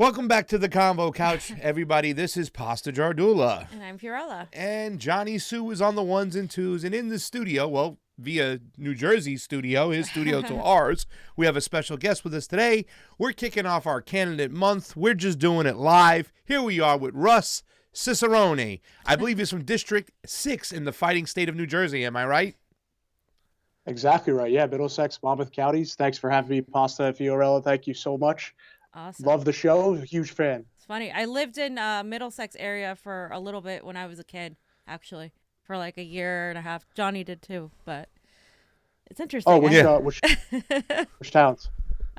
Welcome back to the Convo Couch, everybody. This is Pasta Jardula. And I'm Fiorella. And Johnny Sue is on the ones and twos. And in the studio, well, via New Jersey studio, his studio to ours, we have a special guest with us today. We're kicking off our candidate month. We're just doing it live. Here we are with Russ Cirincione. I believe he's from District 6 in the fighting state of New Jersey. Am I right? Exactly right. Yeah, Middlesex, Monmouth counties. Thanks for having me, Pasta and Fiorella. Thank you so much. Awesome. Love the show. Huge fan. It's funny. I lived in Middlesex area for a little bit when I was a kid, actually, for like a year and a half. Johnny did too, but it's interesting. Oh, which towns?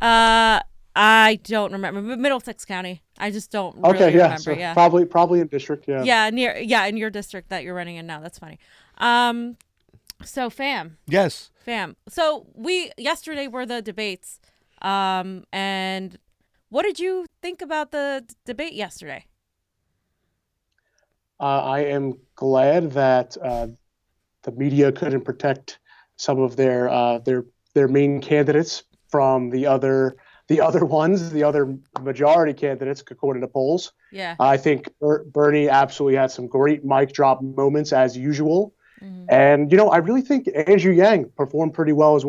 I don't remember. Middlesex County. I just don't really remember. So yeah. Probably in district. Yeah. Yeah, in your district that you're running in now. That's funny. So fam. Yes. Fam. So yesterday were the debates, and what did you think about the debate yesterday? I am glad that the media couldn't protect some of their main candidates from the other majority candidates, according to polls. Yeah. I think Bernie absolutely had some great mic drop moments as usual. Mm-hmm. And, I really think Andrew Yang performed pretty well as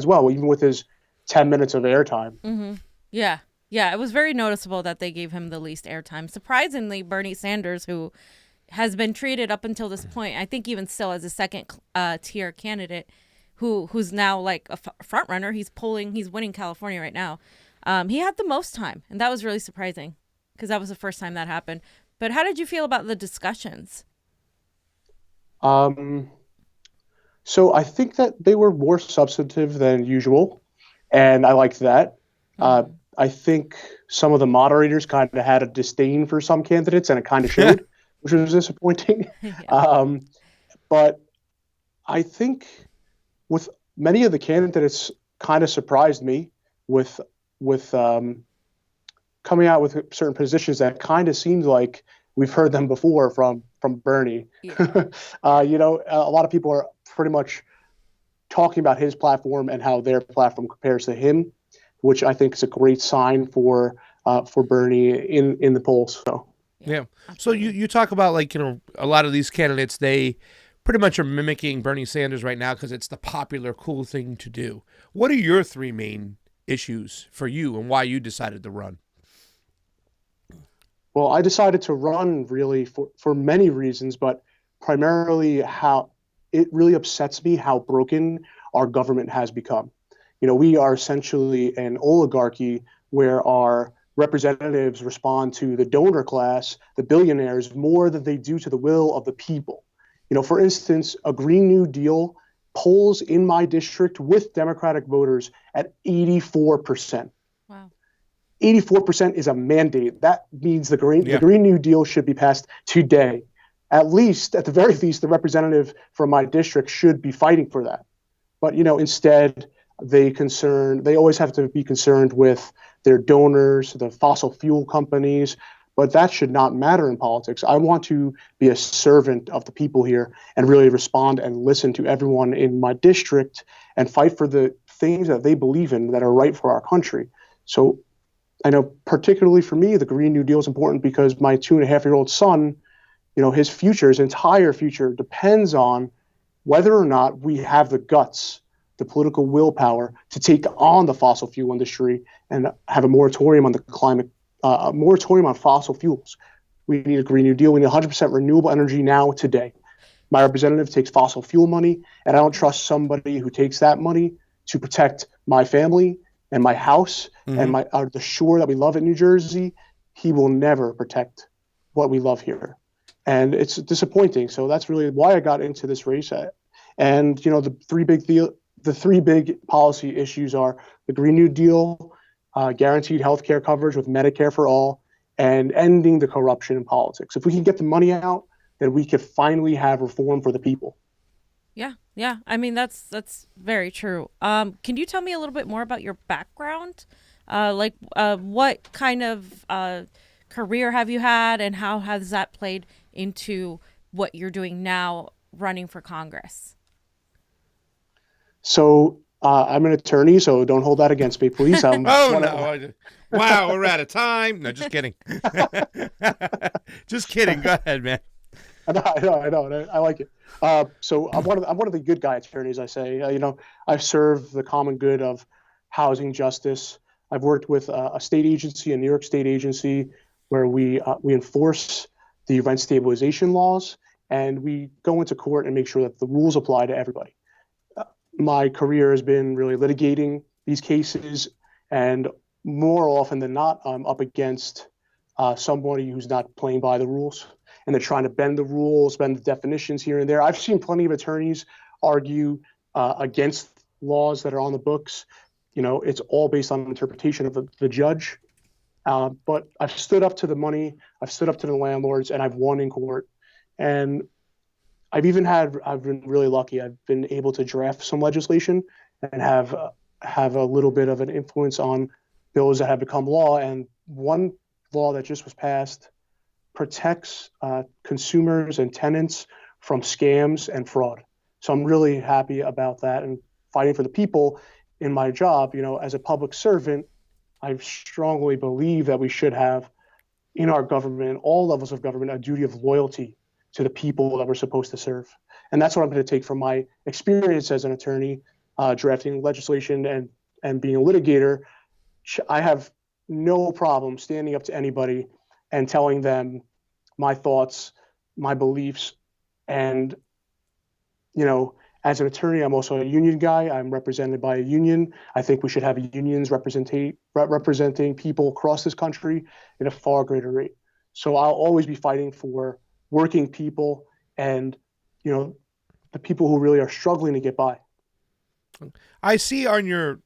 well, even with his 10 minutes of airtime. Mm-hmm. Yeah. Yeah, it was very noticeable that they gave him the least airtime. Surprisingly, Bernie Sanders, who has been treated up until this point, I think even still as a second tier candidate, who's now like a front runner. He's winning California right now. He had the most time, and that was really surprising because that was the first time that happened. But how did you feel about the discussions? So I think that they were more substantive than usual, and I liked that. Mm-hmm. I think some of the moderators kind of had a disdain for some candidates, and it kind of showed, which was disappointing. Yeah. But I think with many of the candidates kind of surprised me with coming out with certain positions that kind of seemed like we've heard them before from Bernie. Yeah. A lot of people are pretty much talking about his platform and how their platform compares to him, which I think is a great sign for Bernie in the polls. So yeah. So you talk about a lot of these candidates, they pretty much are mimicking Bernie Sanders right now because it's the popular, cool thing to do. What are your three main issues for you and why you decided to run? Well, I decided to run really for many reasons, but primarily how it really upsets me how broken our government has become. We are essentially an oligarchy where our representatives respond to the donor class, the billionaires, more than they do to the will of the people. For instance, a Green New Deal polls in my district with Democratic voters at 84%. Wow. 84% is a mandate. That means the Green New Deal should be passed today. At the very least, the representative from my district should be fighting for that. But, instead, they always have to be concerned with their donors, the fossil fuel companies, but that should not matter in politics. I want to be a servant of the people here and really respond and listen to everyone in my district and fight for the things that they believe in that are right for our country. So I know particularly for me, the Green New Deal is important because my 2.5-year-old son, his entire future depends on whether or not we have the guts, the political willpower to take on the fossil fuel industry and have a moratorium on the climate, a moratorium on fossil fuels. We need a Green New Deal. We need 100% renewable energy now, today. My representative takes fossil fuel money, and I don't trust somebody who takes that money to protect my family and my house and the shore that we love in New Jersey. He will never protect what we love here. And it's disappointing. So that's really why I got into this race. And, the three big policy issues are the Green New Deal, guaranteed health care coverage with Medicare for all, and ending the corruption in politics. If we can get the money out, then we can finally have reform for the people. Yeah. I mean, that's very true. Can you tell me a little bit more about your background? What kind of career have you had, and how has that played into what you're doing now, running for Congress? So I'm an attorney, so don't hold that against me, please. Oh, no. Wow, we're out of time. No, just kidding. Just kidding. Go ahead, man. I know. I like it. So I'm one of the good guy attorneys. I say, I've served the common good of housing justice. I've worked with a state agency, a New York State agency, where we enforce the rent stabilization laws, and we go into court and make sure that the rules apply to everybody. My career has been really litigating these cases, and more often than not, I'm up against somebody who's not playing by the rules, and they're trying to bend the rules, bend the definitions here and there. I've seen plenty of attorneys argue against laws that are on the books. It's all based on interpretation of the judge. But I've stood up to the money, I've stood up to the landlords, and I've won in court. And I've been really lucky. I've been able to draft some legislation and have a little bit of an influence on bills that have become law. And one law that just was passed protects consumers and tenants from scams and fraud. So I'm really happy about that and fighting for the people in my job. As a public servant, I strongly believe that we should have in our government, all levels of government, a duty of loyalty to the people that we're supposed to serve. And that's what I'm going to take from my experience as an attorney, drafting legislation and being a litigator. I have no problem standing up to anybody and telling them my thoughts, my beliefs. And, as an attorney, I'm also a union guy. I'm represented by a union. I think we should have unions representing people across this country at a far greater rate. So I'll always be fighting for working people and, the people who really are struggling to get by. I see on your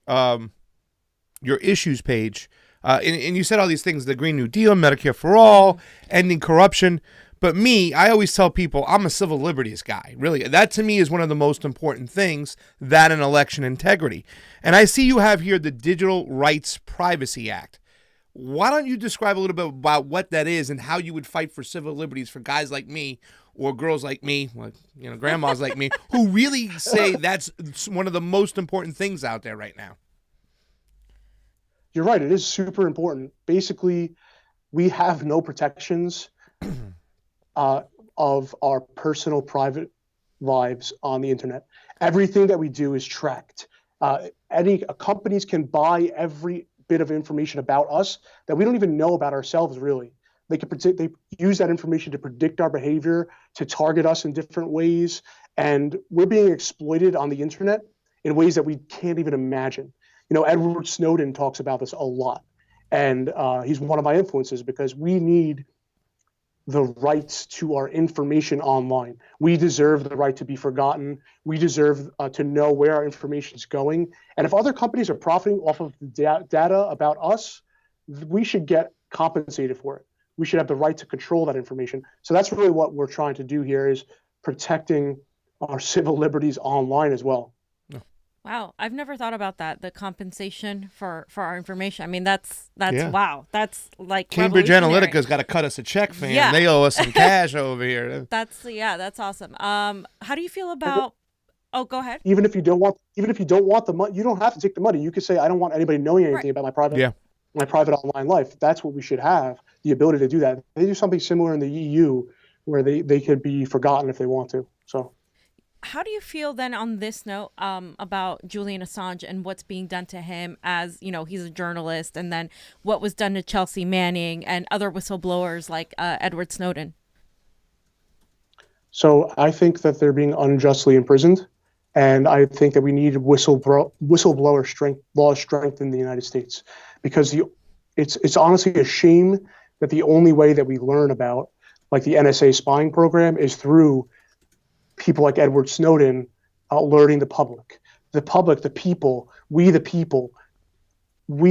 issues page, and you said all these things, the Green New Deal, Medicare for all, ending corruption. But I always tell people I'm a civil liberties guy. Really, that to me is one of the most important things, that and election integrity. And I see you have here the Digital Rights Privacy Act. Why don't you describe a little bit about what that is and how you would fight for civil liberties for guys like me or girls like me, grandmas like me, who really say that's one of the most important things out there right now? You're right. It is super important. Basically, we have no protections of our personal private lives on the internet. Everything that we do is tracked. Companies can buy every bit of information about us that we don't even know about ourselves, really. They use that information to predict our behavior, to target us in different ways, and we're being exploited on the internet in ways that we can't even imagine. Edward Snowden talks about this a lot, and he's one of my influences because we need the rights to our information online. We deserve the right to be forgotten. We deserve to know where our information is going. And if other companies are profiting off of the data about us, we should get compensated for it. We should have the right to control that information. So that's really what we're trying to do here, is protecting our civil liberties online as well. Wow, I've never thought about that. The compensation for our information. I mean, that's Yeah. Wow. That's like Cambridge revolutionary. Analytica's got to cut us a check, fam. Yeah. They owe us some cash over here. That's awesome. How do you feel about? Oh, go ahead. Even if you don't want the money, you don't have to take the money. You could say, I don't want anybody knowing anything about my private online life. That's what we should have, the ability to do that. They do something similar in the EU where they could be forgotten if they want to. So how do you feel then on this note about Julian Assange and what's being done to him as, he's a journalist, and then what was done to Chelsea Manning and other whistleblowers like Edward Snowden? So I think that they're being unjustly imprisoned, and I think that we need whistleblower law strength in the United States, because it's honestly a shame that the only way that we learn about, like the NSA spying program, is through people like Edward Snowden alerting the public, the people, we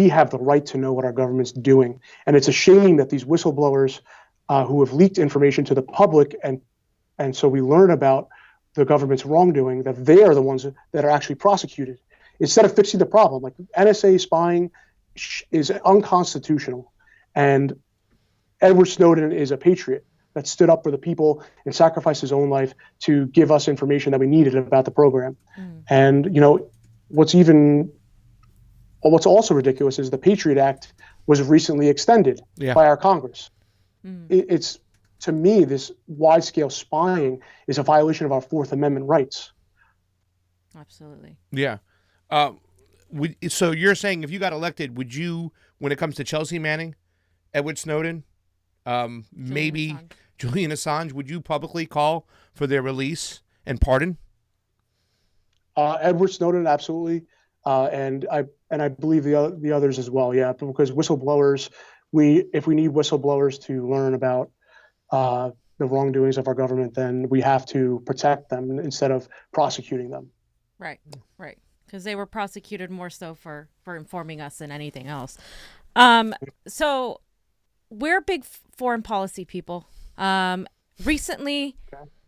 have the right to know what our government's doing. And it's a shame that these whistleblowers who have leaked information to the public, and so we learn about the government's wrongdoing, that they are the ones that are actually prosecuted instead of fixing the problem. Like NSA spying is unconstitutional, and Edward Snowden is a patriot that stood up for the people and sacrificed his own life to give us information that we needed about the program. And, what's also ridiculous is the Patriot Act was recently extended by our Congress. It's, to me, this wide-scale spying is a violation of our Fourth Amendment rights. Absolutely. Yeah. So you're saying if you got elected, would you, when it comes to Chelsea Manning, Edward Snowden, maybe Julian Assange, would you publicly call for their release and pardon? Edward Snowden, absolutely, and I believe the others as well. Yeah, because whistleblowers, if we need whistleblowers to learn about the wrongdoings of our government, then we have to protect them instead of prosecuting them. Right. Because they were prosecuted more so for informing us than anything else. So we're big foreign policy people. Recently,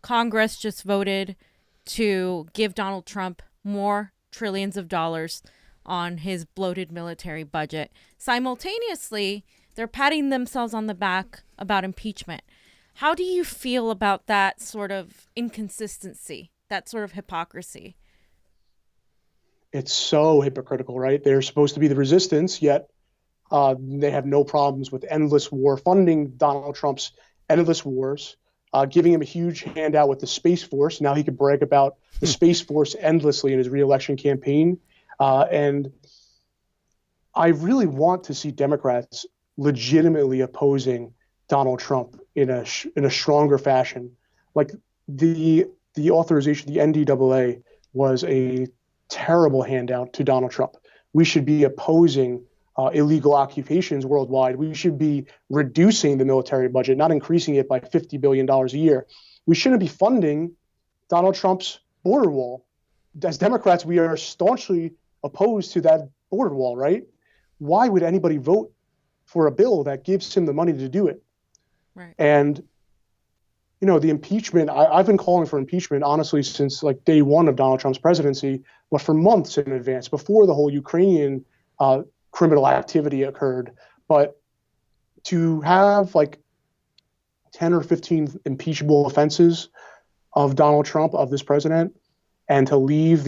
Congress just voted to give Donald Trump more trillions of dollars on his bloated military budget. Simultaneously, they're patting themselves on the back about impeachment. How do you feel about that sort of inconsistency, that sort of hypocrisy? It's so hypocritical, right? They're supposed to be the resistance, yet they have no problems with endless war, funding Donald Trump's endless wars, giving him a huge handout with the Space Force. Now he could brag about the Space Force endlessly in his reelection campaign. And I really want to see Democrats legitimately opposing Donald Trump in a stronger fashion. Like the authorization, the NDAA was a terrible handout to Donald Trump. We should be opposing illegal occupations worldwide. We should be reducing the military budget, not increasing it by $50 billion a year. We shouldn't be funding Donald Trump's border wall. As Democrats, we are staunchly opposed to that border wall, right? Why would anybody vote for a bill that gives him the money to do it? Right. And, the impeachment, I've been calling for impeachment, honestly, since like day one of Donald Trump's presidency, but for months in advance, before the whole Ukrainian criminal activity occurred. But to have like 10 or 15 impeachable offenses of Donald Trump, of this president, and to leave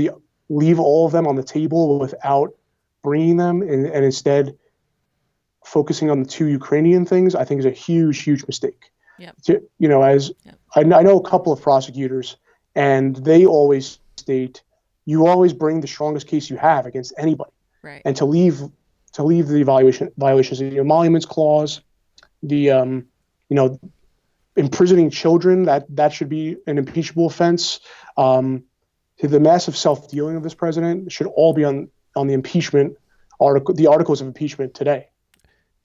all of them on the table without bringing them and instead focusing on the two Ukrainian things, I think is a huge, huge mistake. Yep. I know a couple of prosecutors, and they always state, you always bring the strongest case you have against anybody. Right. And to leave the violations of the emoluments clause, the imprisoning children, that should be an impeachable offense. The massive self-dealing of this president should all be on the impeachment article, the articles of impeachment today.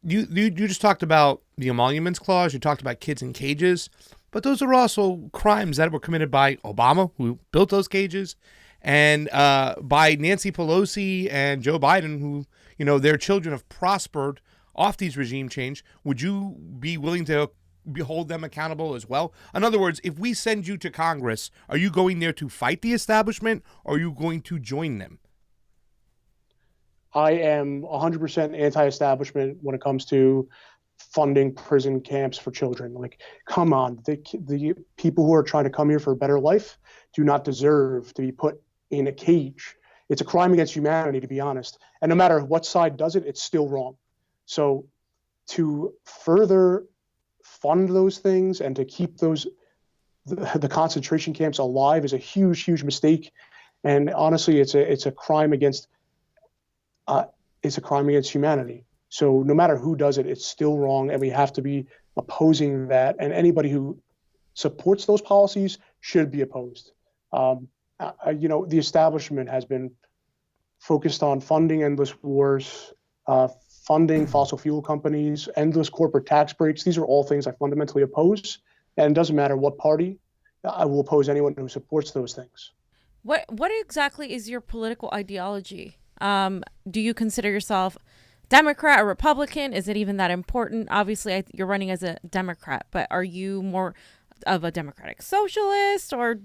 You just talked about the emoluments clause. You talked about kids in cages, but those are also crimes that were committed by Obama, who built those cages, and by Nancy Pelosi and Joe Biden, who their children have prospered off these regime change. Would you be willing to hold them accountable as well? In other words, if we send you to Congress, are you going there to fight the establishment, or are you going to join them? I am 100% anti-establishment when it comes to funding prison camps for children. Like, come on, the people who are trying to come here for a better life do not deserve to be put in a cage. It's a crime against humanity, to be honest. And no matter what side does it, it's still wrong. So to further fund those things and to keep the concentration camps alive is a huge, huge mistake. And honestly, it's a crime against humanity. So no matter who does it, it's still wrong, and we have to be opposing that. And anybody who supports those policies should be opposed. The establishment has been focused on funding endless wars, funding fossil fuel companies, endless corporate tax breaks. These are all things I fundamentally oppose, and it doesn't matter what party. I will oppose anyone who supports those things. What exactly is your political ideology? Do you consider yourself Democrat or Republican? Is it even that important? Obviously, you're running as a Democrat, but are you more of a democratic socialist, or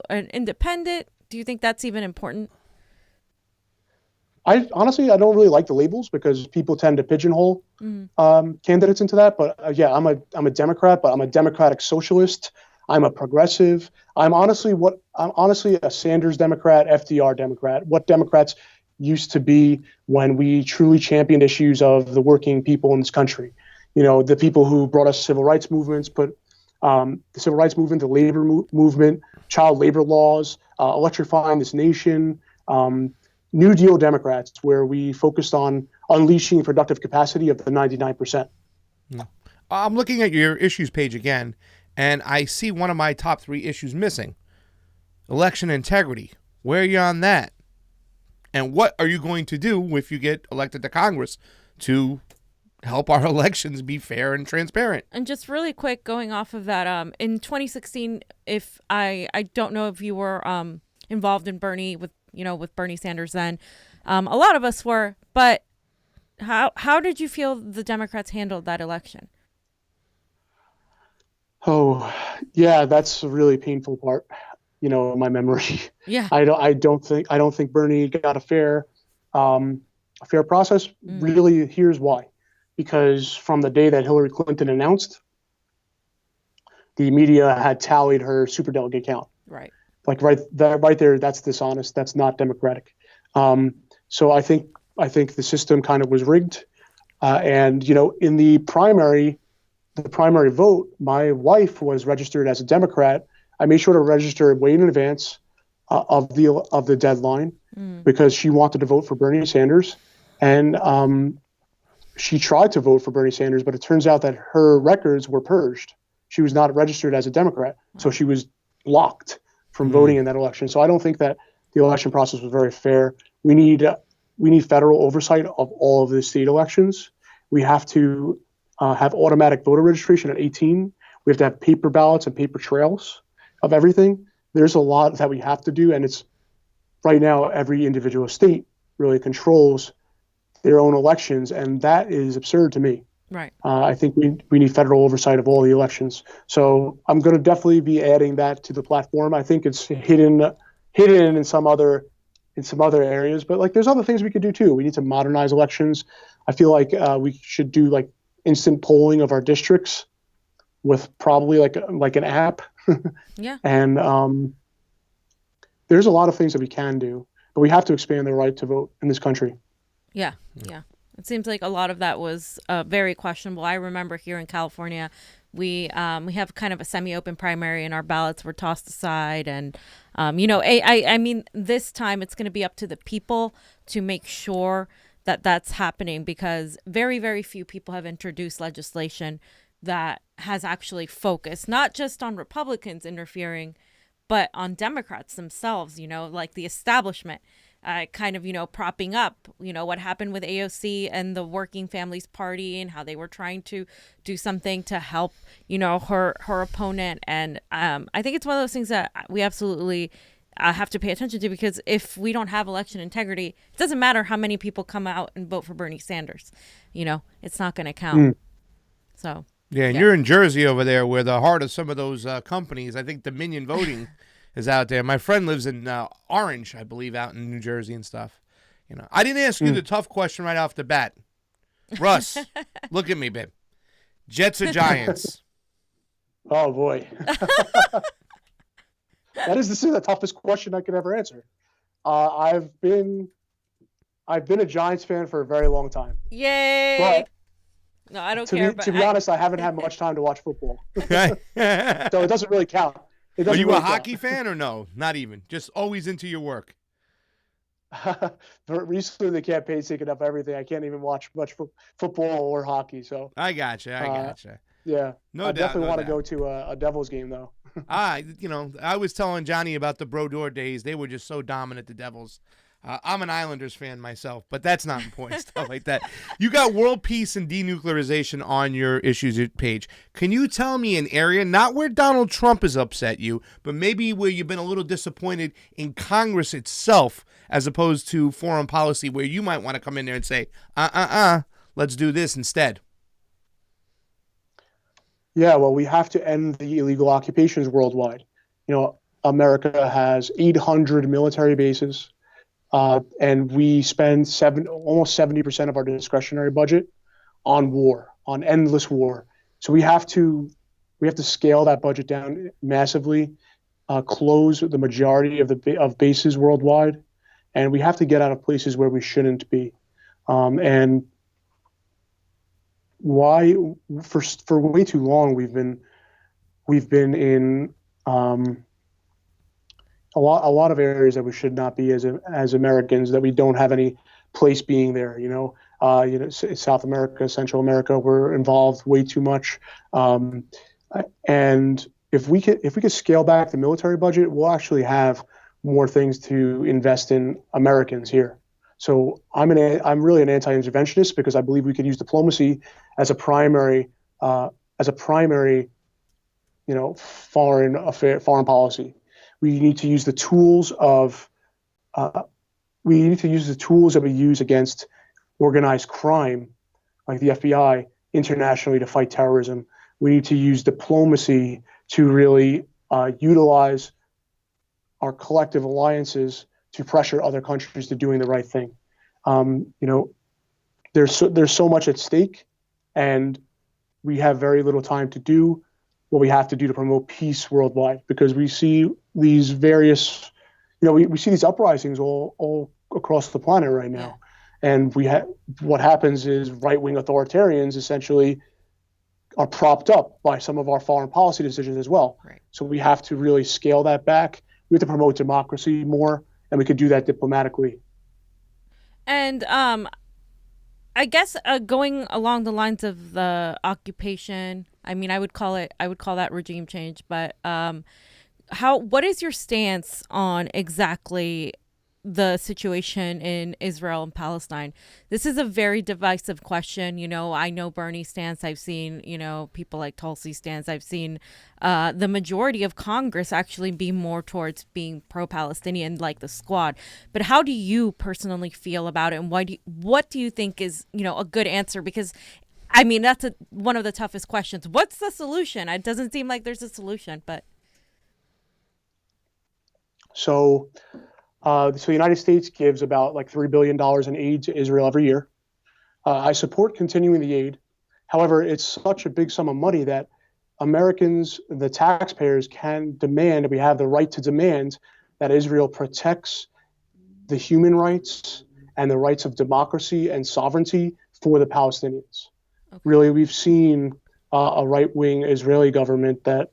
an independent? Do you think that's even important? I don't really like the labels because people tend to pigeonhole candidates into that. But I'm a Democrat, but I'm a democratic socialist. I'm a progressive. I'm honestly a Sanders Democrat, FDR Democrat, what Democrats used to be when we truly championed issues of the working people in this country. The people who brought us civil rights movements, put the civil rights movement, the labor movement, child labor laws, electrifying this nation, New Deal Democrats, where we focused on unleashing productive capacity of the 99%. I'm looking at your issues page again, and I see one of my top 3 issues missing. Election integrity. Where are you on that? And what are you going to do if you get elected to Congress to help our elections be fair and transparent? And just really quick, going off of that, in 2016, if I don't know if you were involved in Bernie with Bernie Sanders then, a lot of us were, but how did you feel the Democrats handled that election? Oh, yeah, that's a really painful part, in my memory. Yeah. I don't think Bernie got a fair process. Really, here's why. Because from the day that Hillary Clinton announced, the media had tallied her superdelegate count. Right. Like right there, that's dishonest. That's not democratic. So I think the system kind of was rigged. And in the primary vote, my wife was registered as a Democrat. I made sure to register way in advance of the deadline because she wanted to vote for Bernie Sanders, and she tried to vote for Bernie Sanders, but it turns out that her records were purged. She was not registered as a Democrat, so she was blocked from voting in that election. So I don't think that the election process was very fair. We need federal oversight of all of the state elections. We have to have automatic voter registration at 18. We have to have paper ballots and paper trails of everything. There's a lot that we have to do, and it's right now every individual state really controls their own elections, and that is absurd to me. Right. I think we need federal oversight of all the elections. So I'm going to definitely be adding that to the platform. I think it's hidden in some other areas, but there's other things we could do too. We need to modernize elections. I feel like we should do instant polling of our districts with probably like an app. Yeah. And there's a lot of things that we can do, but we have to expand the right to vote in this country. Yeah. It seems like a lot of that was very questionable. I remember here in California, we have kind of a semi-open primary, and our ballots were tossed aside. And I mean, this time it's going to be up to the people to make sure that that's happening, because very, very few people have introduced legislation that has actually focused not just on Republicans interfering, but on Democrats themselves, like the establishment. Kind of, propping up, what happened with AOC and the Working Families Party, and how they were trying to do something to help, her opponent. And I think it's one of those things that we absolutely have to pay attention to, because if we don't have election integrity, it doesn't matter how many people come out and vote for Bernie Sanders. It's not going to count. So. Yeah, and you're in Jersey over there, where the heart of some of those companies, I think Dominion Voting is out there. My friend lives in Orange, I believe, out in New Jersey and stuff. I didn't ask you the tough question right off the bat. Russ, look at me, babe. Jets or Giants? Oh boy, this is the toughest question I could ever answer. I've been a Giants fan for a very long time. Yay! But no, I don't care. To be honest, I haven't had much time to watch football, so it doesn't really count. Are you a hockey fan or no? Not even. Just always into your work. Recently, the campaign's taken up everything. I can't even watch much football or hockey. So I gotcha. Yeah, no I doubt. Definitely want to doubt. go to a Devils game though. I was telling Johnny about the Brodeur days. They were just so dominant, the Devils. I'm an Islanders fan myself, but that's not important, stuff like that. You got world peace and denuclearization on your issues page. Can you tell me an area, not where Donald Trump has upset you, but maybe where you've been a little disappointed in Congress itself, as opposed to foreign policy, where you might want to come in there and say, let's do this instead? Yeah, well, we have to end the illegal occupations worldwide. America has 800 military bases. And we spend almost 70% of our discretionary budget on war, on endless war. So we have to We have to scale that budget down massively, close the majority of bases worldwide, and we have to get out of places where we shouldn't be. And why for way too long we've been in a lot of areas that we should not be as Americans, that we don't have any place being there. South America, Central America, we're involved way too much. And if we could scale back the military budget, we'll actually have more things to invest in Americans here. So I'm really an anti-interventionist, because I believe we could use diplomacy as a primary foreign policy. We need to use the tools that we use against organized crime, like the FBI, internationally to fight terrorism. We need to use diplomacy to really utilize our collective alliances to pressure other countries to doing the right thing. There's so much at stake, and we have very little time to do what we have to do to promote peace worldwide, because we see these various, we see these uprisings all across the planet right now. And what happens is right-wing authoritarians essentially are propped up by some of our foreign policy decisions as well. Right. So we have to really scale that back. We have to promote democracy more, and we could do that diplomatically. And I guess going along the lines of the occupation, I mean, I would call that regime change. But what is your stance on exactly the situation in Israel and Palestine? This is a very divisive question. I know Bernie's stance. I've seen, people like Tulsi's stance. I've seen the majority of Congress actually be more towards being pro-Palestinian, like the Squad. But how do you personally feel about it, and what do you think is, a good answer? Because I mean, that's one of the toughest questions. What's the solution? It doesn't seem like there's a solution, but. So the United States gives about like $3 billion in aid to Israel every year. I support continuing the aid. However, it's such a big sum of money that Americans, the taxpayers, can demand, and we have the right to demand, that Israel protects the human rights and the rights of democracy and sovereignty for the Palestinians. Okay. Really, we've seen a right-wing Israeli government that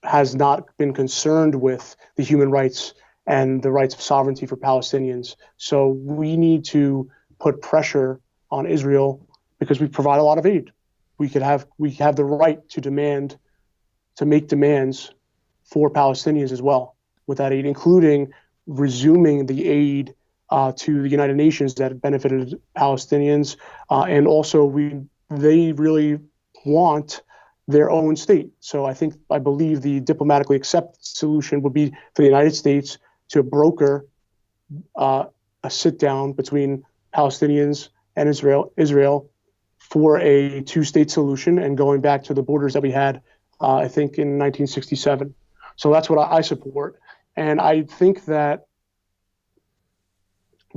has not been concerned with the human rights and the rights of sovereignty for Palestinians. So we need to put pressure on Israel, because we provide a lot of aid. We have the right to make demands for Palestinians as well with that aid, including resuming the aid to the United Nations that benefited Palestinians, and also they really want their own state. So I believe the diplomatically accepted solution would be for the United States to broker a sit down between Palestinians and Israel for a two-state solution, and going back to the borders that we had, I think, in 1967. So that's what I support. And I think that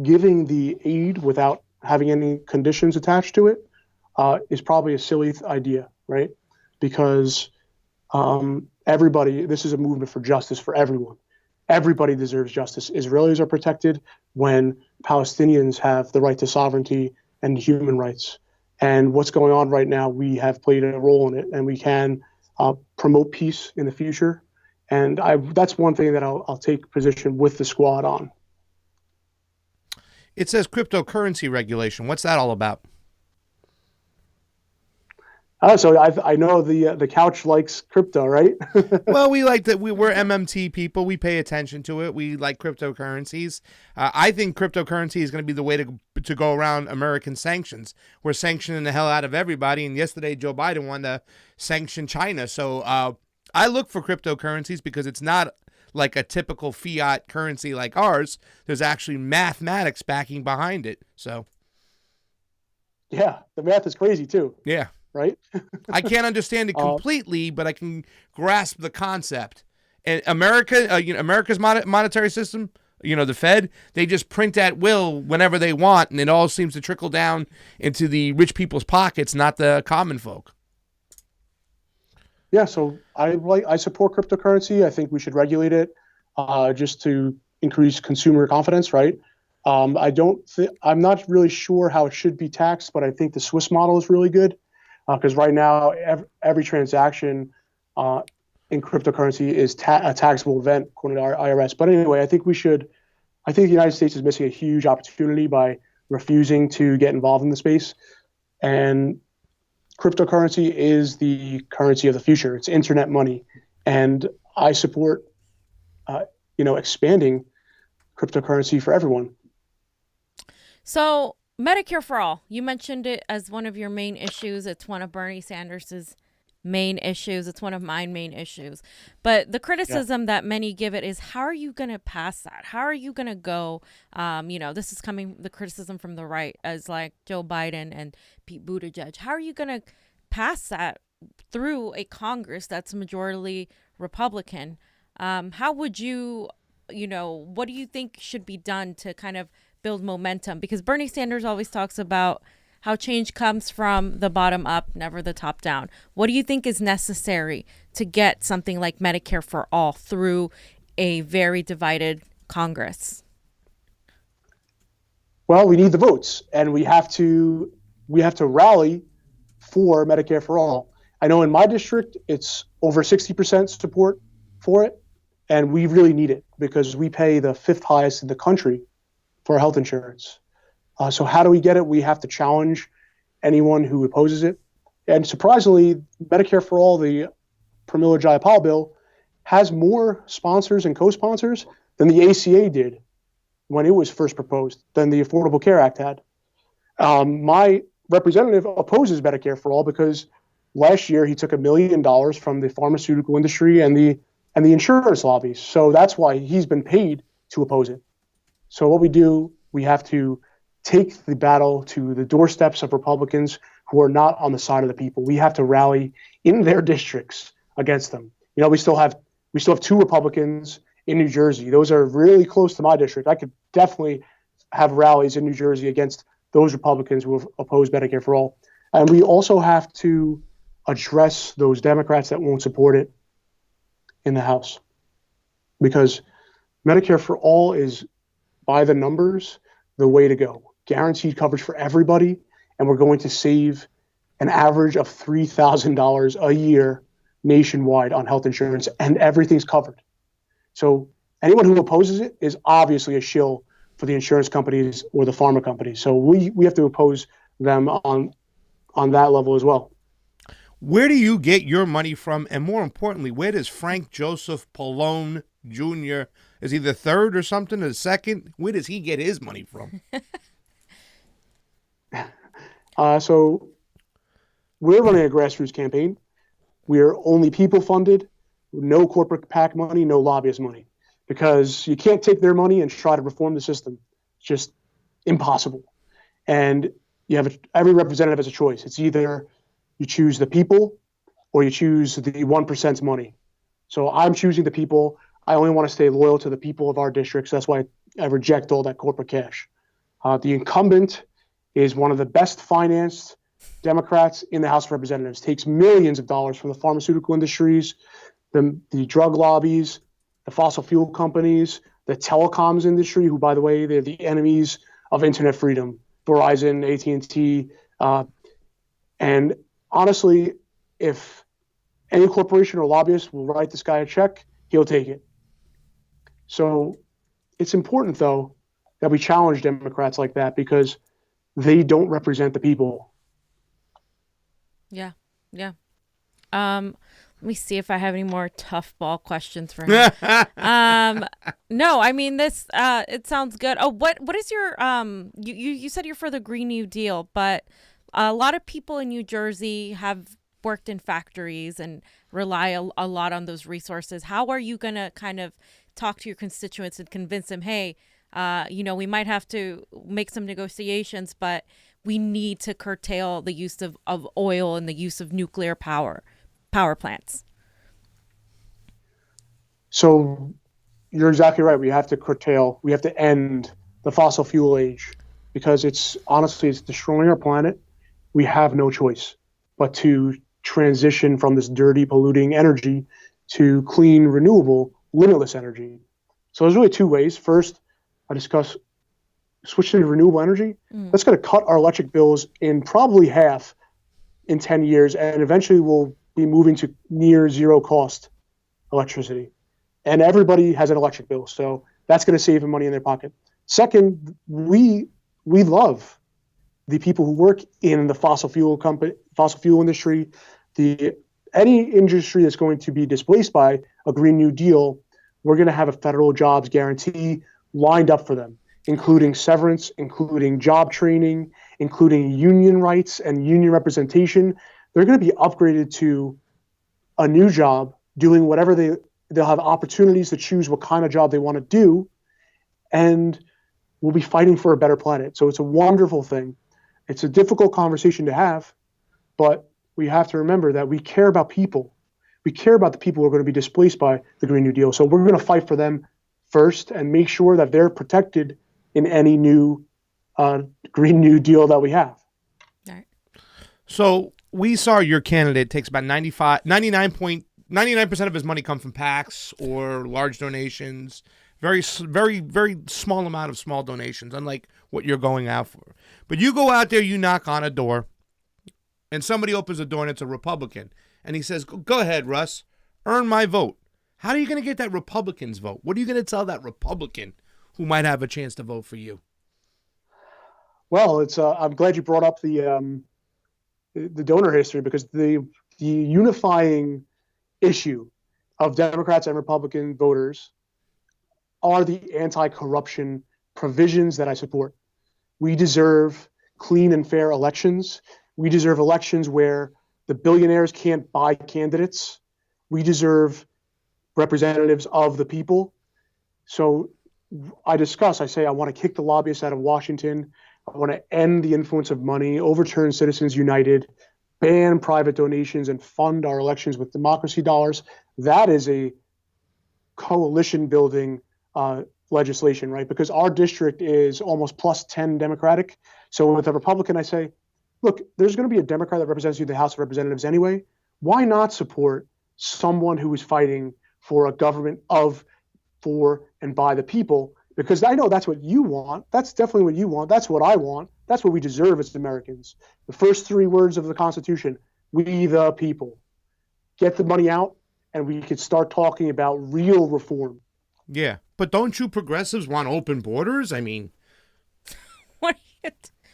giving the aid without having any conditions attached to it is probably a silly idea, right? Because this is a movement for justice for everyone. Everybody deserves justice. Israelis are protected when Palestinians have the right to sovereignty and human rights. And what's going on right now, we have played a role in it, and we can promote peace in the future. And that's one thing that I'll take position with the Squad on. It says cryptocurrency regulation. What's that all about? So I know the couch likes crypto, right? Well, we like that. We're MMT people. We pay attention to it. We like cryptocurrencies. I think cryptocurrency is going to be the way to go around American sanctions. We're sanctioning the hell out of everybody. And yesterday, Joe Biden wanted to sanction China. So I look for cryptocurrencies because it's not like a typical fiat currency like ours. There's actually mathematics backing behind it. So, yeah, the math is crazy too. Yeah. Right? I can't understand it completely, but I can grasp the concept. And America's monetary system, the Fed, they just print at will whenever they want, and it all seems to trickle down into the rich people's pockets, not the common folk. Yeah, so I support cryptocurrency. I think we should regulate it just to increase consumer confidence, right? I'm not really sure how it should be taxed, but I think the Swiss model is really good because right now every transaction in cryptocurrency is a taxable event according to our IRS. But anyway, I think the United States is missing a huge opportunity by refusing to get involved in the space. And cryptocurrency is the currency of the future. It's internet money, and I support, expanding cryptocurrency for everyone. So Medicare for all, you mentioned it as one of your main issues. It's one of Bernie Sanders's main issues. It's one of my main issues. But the criticism that many give it is, how are you going to pass that? How are you going to go? This is coming, the criticism from the right, as like Joe Biden and Pete Buttigieg. How are you going to pass that through a Congress that's majority Republican? How would you, what do you think should be done to kind of build momentum? Because Bernie Sanders always talks about how change comes from the bottom up, never the top down. What do you think is necessary to get something like Medicare for all through a very divided Congress? Well, we need the votes, and we have to rally for Medicare for all. I know in my district, it's over 60% support for it, and we really need it because we pay the 5th highest in the country for health insurance. So how do we get it? We have to challenge anyone who opposes it. And surprisingly, Medicare for All, the Pramila Jayapal bill, has more sponsors and co-sponsors than the ACA did when it was first proposed, than the Affordable Care Act had. My representative opposes Medicare for All because last year he took $1 million from the pharmaceutical industry and the insurance lobbies. So that's why he's been paid to oppose it. So what we do, we have to take the battle to the doorsteps of Republicans who are not on the side of the people. We have to rally in their districts against them. We still have 2 Republicans in New Jersey. Those are really close to my district. I could definitely have rallies in New Jersey against those Republicans who have opposed Medicare for all. And we also have to address those Democrats that won't support it in the House, because Medicare for all is, by the numbers, the way to go. Guaranteed coverage for everybody, and we're going to save an average of $3,000 a year nationwide on health insurance, and everything's covered. So anyone who opposes it is obviously a shill for the insurance companies or the pharma companies. So we have to oppose them on that level as well. Where do you get your money from? And more importantly, where does Frank Joseph Pallone Jr., is he the third or something, or the second? Where does he get his money from? So we're running a grassroots campaign. We're only people funded, no corporate PAC money, no lobbyist money, because you can't take their money and try to reform the system. It's just impossible. And every representative has a choice. It's either you choose the people or you choose the 1%'s money. So I'm choosing the people. I only want to stay loyal to the people of our districts. That's why I reject all that corporate cash. The incumbent is one of the best financed Democrats in the House of Representatives, takes millions of dollars from the pharmaceutical industries, the drug lobbies, the fossil fuel companies, the telecoms industry, who, by the way, they're the enemies of internet freedom, Verizon, AT&T. And honestly, if any corporation or lobbyist will write this guy a check, he'll take it. So it's important, though, that we challenge Democrats like that, because they don't represent the people. Yeah. Let me see if I have any more tough ball questions for him. No, I mean, this, it sounds good. Oh, what is your, you said you're for the Green New Deal, but a lot of people in New Jersey have worked in factories and rely a lot on those resources. How are you going to kind of talk to your constituents and convince them, hey, we might have to make some negotiations, but we need to curtail the use of oil and the use of nuclear power plants? So you're exactly right. We have to end the fossil fuel age, because it's destroying our planet. We have no choice but to transition from this dirty, polluting energy to clean, renewable, limitless energy. So there's really two ways. First, I discuss switching to renewable energy. That's going to cut our electric bills in probably half in 10 years, and eventually we'll be moving to near zero cost electricity. And everybody has an electric bill, so that's going to save them money in their pocket. Second, we love the people who work in the fossil fuel industry, any industry that's going to be displaced by a Green New Deal. We're going to have a federal jobs guarantee lined up for them, including severance, including job training, including union rights and union representation. They're going to be upgraded to a new job, doing whatever they'll have opportunities to choose what kind of job they want to do, and we'll be fighting for a better planet. So it's a wonderful thing. It's a difficult conversation to have, but we have to remember that we care about people. We care about the people who are going to be displaced by the Green New Deal. So we're going to fight for them first and make sure that they're protected in any new Green New Deal that we have. All right. So we saw your candidate takes about 99% of his money come from PACs or large donations. Very, very, very small amount of small donations, unlike what you're going out for. But you go out there, you knock on a door, and somebody opens the door and it's a Republican. And he says, go ahead, Russ, earn my vote. How are you going to get that Republican's vote? What are you going to tell that Republican who might have a chance to vote for you? Well, it's I'm glad you brought up the donor history, because the unifying issue of Democrats and Republican voters are the anti-corruption provisions that I support. We deserve clean and fair elections. We deserve elections where the billionaires can't buy candidates. We deserve representatives of the people. So I say I want to kick the lobbyists out of Washington. I want to end the influence of money, overturn Citizens United, ban private donations, and fund our elections with democracy dollars. That is a coalition building legislation, right? Because our district is almost plus 10 Democratic. So with a Republican, I say, look, there's going to be a Democrat that represents you in the House of Representatives anyway. Why not support someone who is fighting for a government of, for, and by the people? Because I know that's what you want. That's definitely what you want. That's what I want. That's what we deserve as Americans. The first three words of the Constitution, we the people. Get the money out, and we could start talking about real reform. Yeah, but don't you progressives want open borders? I mean, What?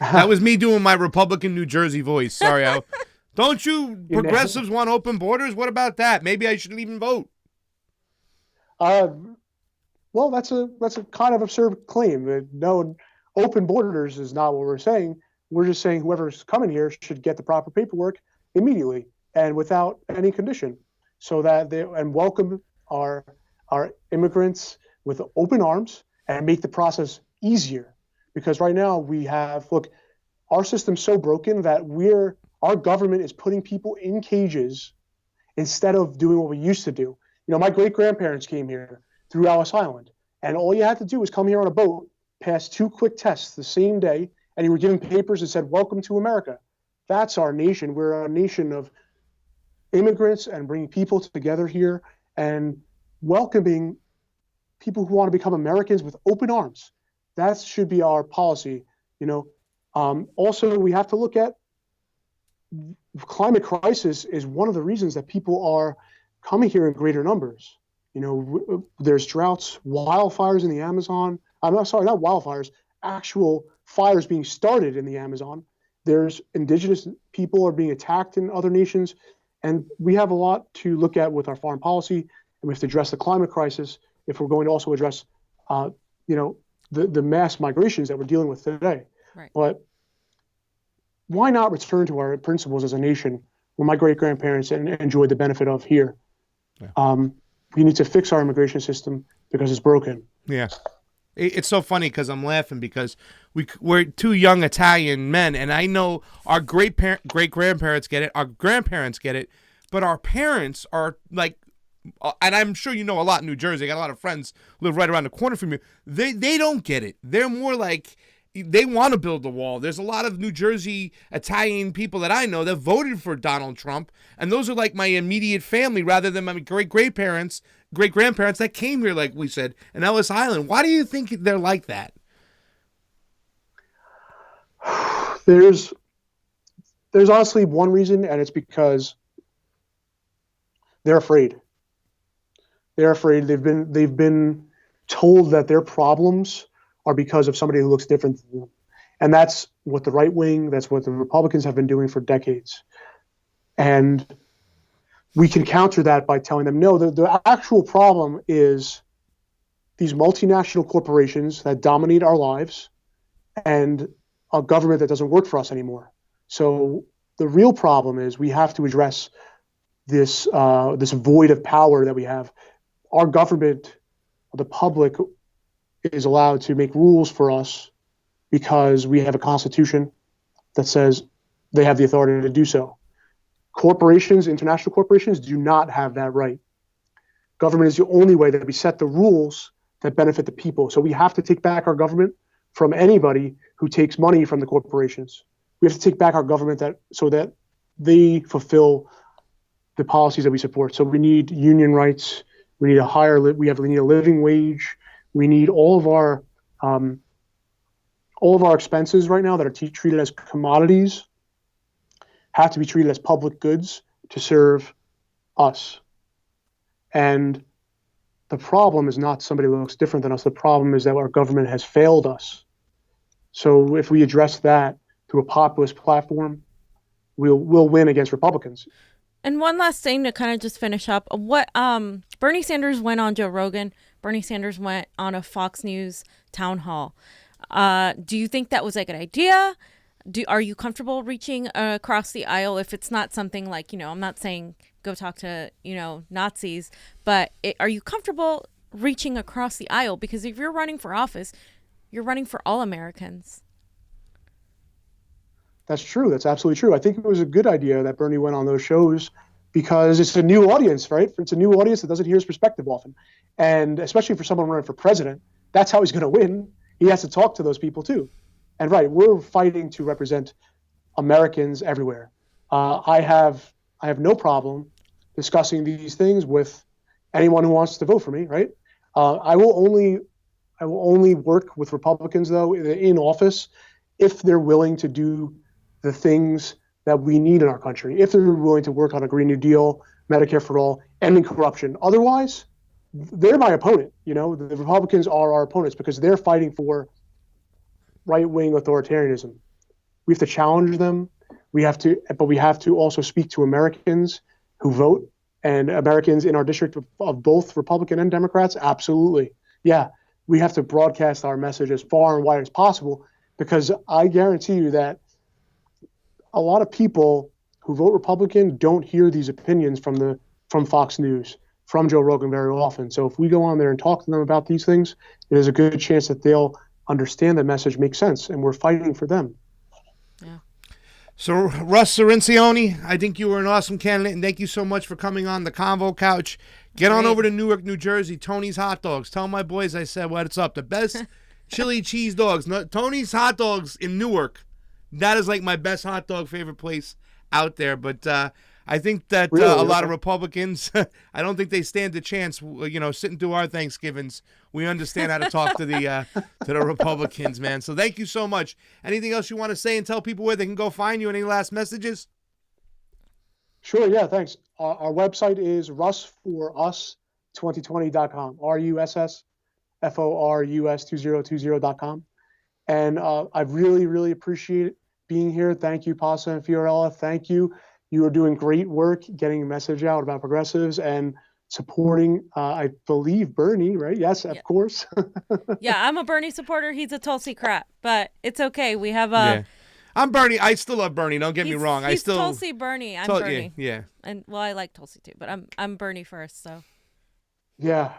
that was me doing my Republican New Jersey voice. Sorry, Al. Don't you progressives want open borders? What about that? Maybe I shouldn't even vote. Well, that's a kind of absurd claim. No, open borders is not what we're saying. We're just saying whoever's coming here should get the proper paperwork immediately and without any condition, so that and welcome our immigrants with open arms and make the process easier. Because right now our system's so broken that our government is putting people in cages instead of doing what we used to do. My great-grandparents came here through Ellis Island, and all you had to do was come here on a boat, pass 2 quick tests the same day, and you were given papers that said, "Welcome to America." That's our nation. We're a nation of immigrants and bringing people together here and welcoming people who want to become Americans with open arms. That should be our policy. Also, we have to look at climate crisis is one of the reasons that people are coming here in greater numbers. There's droughts, wildfires in the Amazon. I'm not sorry, not wildfires, actual fires being started in the Amazon. There's indigenous people are being attacked in other nations. And we have a lot to look at with our foreign policy, and we have to address the climate crisis if we're going to also address, the mass migrations that we're dealing with today. Right. But why not return to our principles as a nation where my great-grandparents enjoyed the benefit of here? Yeah. We need to fix our immigration system because it's broken. Yeah. It's so funny because I'm laughing because we're 2 young Italian men, and I know our great-grandparents get it, our grandparents get it, but our parents are like, and I'm sure you know a lot in New Jersey. I got a lot of friends live right around the corner from you. They don't get it. They're more like they want to build the wall. There's a lot of New Jersey Italian people that I know that voted for Donald Trump, and those are like my immediate family rather than my great-grandparents that came here, like we said, in Ellis Island. Why do you think they're like that? There's honestly one reason, and it's because they're afraid. They're afraid. They've been told that their problems are because of somebody who looks different than them. And that's what the right wing, that's what the Republicans have been doing for decades. And we can counter that by telling them, no, the actual problem is these multinational corporations that dominate our lives and a government that doesn't work for us anymore. So the real problem is we have to address this void of power that we have. Our government, the public, is allowed to make rules for us because we have a constitution that says they have the authority to do so. Corporations, international corporations, do not have that right. Government is the only way that we set the rules that benefit the people. So we have to take back our government from anybody who takes money from the corporations. We have to take back our government so that they fulfill the policies that we support. So we need union rights. We need we need a living wage. We need all of our expenses right now that are treated as commodities have to be treated as public goods to serve us. And the problem is not somebody who looks different than us. The problem is that our government has failed us. So if we address that through a populist platform, we'll win against Republicans. And one last thing to kind of just finish up. What Bernie Sanders went on Joe Rogan. Bernie Sanders went on a Fox News town hall. Do you think that was a good idea? Are you comfortable reaching across the aisle if it's not something like, I'm not saying go talk to, Nazis, but are you comfortable reaching across the aisle? Because if you're running for office, you're running for all Americans. That's true. That's absolutely true. I think it was a good idea that Bernie went on those shows because it's a new audience, right? It's a new audience that doesn't hear his perspective often. And especially for someone running for president, that's how he's going to win. He has to talk to those people too. And right, we're fighting to represent Americans everywhere. I have no problem discussing these things with anyone who wants to vote for me, right? I will only work with Republicans, though, in office if they're willing to do the things that we need in our country, if they're willing to work on a Green New Deal, Medicare for all, ending corruption. Otherwise, they're my opponent. The Republicans are our opponents because they're fighting for right-wing authoritarianism. We have to challenge them. But we have to also speak to Americans who vote and Americans in our district of both Republican and Democrats. Absolutely. Yeah, we have to broadcast our message as far and wide as possible because I guarantee you that a lot of people who vote Republican don't hear these opinions from Fox News, from Joe Rogan very often. So if we go on there and talk to them about these things, there's a good chance that they'll understand the message makes sense, and we're fighting for them. Yeah. So, Russ Cirincione, I think you were an awesome candidate, and thank you so much for coming on the Convo Couch. Get on over to Newark, New Jersey, Tony's Hot Dogs. Tell my boys I said what's up. The best chili cheese dogs. Tony's Hot Dogs in Newark. That is like my best hot dog favorite place out there. But I think that a lot of Republicans, I don't think they stand a chance, sitting through our Thanksgivings. We understand how to talk to the Republicans, man. So thank you so much. Anything else you want to say and tell people where they can go find you? Any last messages? Sure, yeah, thanks. Our website is russforus2020.com, RUSSFORUS2020.com. And I really, really appreciate being here. Thank you, Pasa and Fiorella. Thank you. You are doing great work getting a message out about progressives and supporting, I believe, Bernie, right? Yes, of course. Yeah, I'm a Bernie supporter. He's a Tulsi crap, but it's okay. We have a... Yeah. I'm Bernie. I still love Bernie. Don't get me wrong. He's Tulsi Bernie. I'm Bernie. Yeah. And I like Tulsi too, but I'm Bernie first. So. Yeah.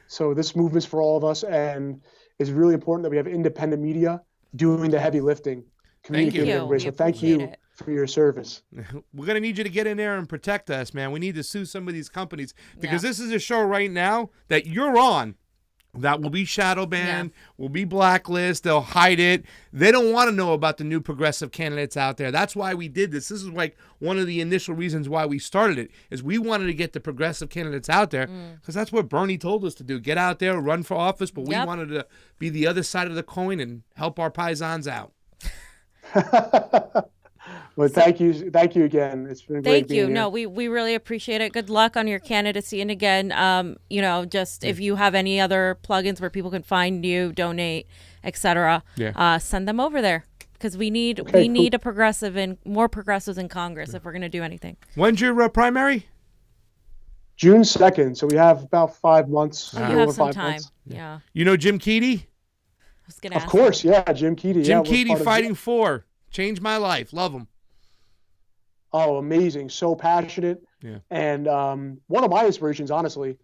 So this movement's for all of us, and it's really important that we have independent media doing the heavy lifting, communicating with everybody. So thank you for your service. We're going to need you to get in there and protect us, man. We need to sue some of these companies because this is a show right now that you're on that will be shadow banned, will be blacklist. They'll hide it. They don't want to know about the new progressive candidates out there. That's why we did this. This is like one of the initial reasons why we started it, is we wanted to get the progressive candidates out there because that's what Bernie told us to do. Get out there, run for office, but we wanted to be the other side of the coin and help our paisans out. Well, thank you again. It's been great being here. No, we really appreciate it. Good luck on your candidacy, and again, just if you have any other plugins where people can find you, donate, etc., send them over there because we need a progressive and more progressives in Congress if we're going to do anything. When's your primary? June 2nd, so we have about 5 months. So you have some time. Yeah. You know Jim Keaty? I was going to ask. Of course, yeah, Jim Keaty. Jim Keaty, Fighting For. Changed my life. Love him. Oh, amazing. So passionate. Yeah. And one of my inspirations, honestly.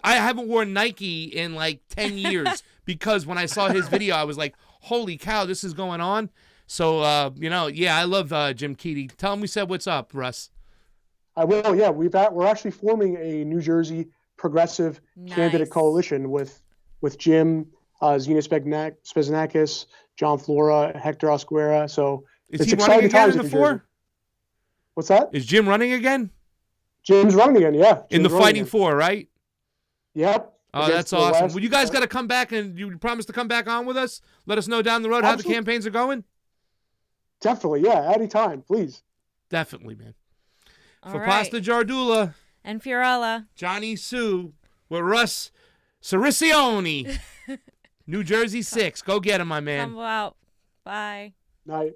I haven't worn Nike in like 10 years because when I saw his video, I was like, holy cow, this is going on. So, I love Jim Keaty. Tell him we said what's up, Russ. I will, yeah. We're actually forming a New Jersey progressive candidate coalition with Jim, Zena Spezanakis, John Flora, Hector Osguera. So is he running again in the 4? What's that? Is Jim running again? Jim's running again, yeah. In the Fighting For, right? Yep. Oh, that's awesome. Well, you guys got to come back, and you promise to come back on with us? Let us know down the road how the campaigns are going? Definitely, yeah. Anytime, please. Definitely, man. For right. Pasta Jardula. And Fiorella. Jonny Sue. With Russ Cirincione. New Jersey 6. Go get him, my man. Come out. Bye. Night.